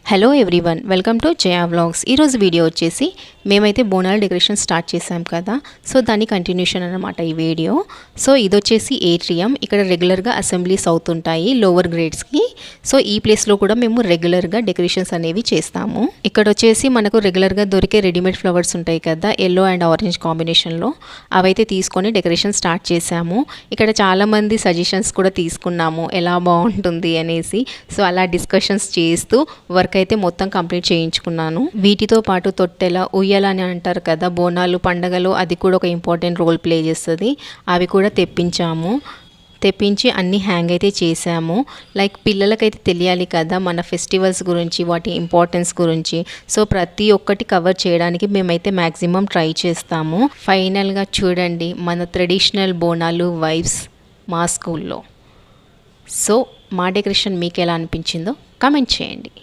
Hello everyone, welcome to Jaya vlogs. ఈరోజు video వచ్చేసి మేమైతే బోనాల డెకరేషన్ స్టార్ట్ చేసాం కదా, సో దాని కంటిన్యూషన్ అనమాట ఈ వీడియో. సో ఇది వచ్చేసి ఏట్రియం. ఇక్కడ రెగ్యులర్గా అసెంబ్లీస్ అవుతుంటాయి లోవర్ గ్రేడ్స్కి. సో ఈ ప్లేస్లో కూడా మేము రెగ్యులర్గా డెకరేషన్స్ అనేవి చేస్తాము. ఇక్కడ వచ్చేసి మనకు రెగ్యులర్గా దొరికే రెడీమేడ్ ఫ్లవర్స్ ఉంటాయి కదా, ఎల్లో అండ్ ఆరెంజ్ కాంబినేషన్లో, అవైతే తీసుకొని డెకరేషన్ స్టార్ట్ చేసాము. ఇక్కడ చాలామంది సజెషన్స్ కూడా తీసుకున్నాము ఎలా బాగుంటుంది అనేసి. సో అలా డిస్కషన్స్ చేస్తూ వర్క్ అయితే మొత్తం కంప్లీట్ చేయించుకున్నాను. వీటితో పాటు తొట్టెల, ఉయ్యాల అని అంటారు కదా, బోనాలు పండగలు, అది కూడా ఒక ఇంపార్టెంట్ రోల్ ప్లే చేస్తుంది. అవి కూడా తెప్పించి అన్ని హ్యాంగ్ అయితే చేసాము. లైక్ పిల్లలకైతే తెలియాలి కదా మన ఫెస్టివల్స్ గురించి, వాటి ఇంపార్టెన్స్ గురించి. సో ప్రతి ఒక్కటి కవర్ చేయడానికి మేమైతే మ్యాక్సిమం ట్రై చేస్తాము. ఫైనల్గా చూడండి మన ట్రెడిషనల్ బోనాలు వైబ్స్ మా స్కూల్లో. సో మా డెకరేషన్ మీకు ఎలా అనిపించిందో కామెంట్ చేయండి.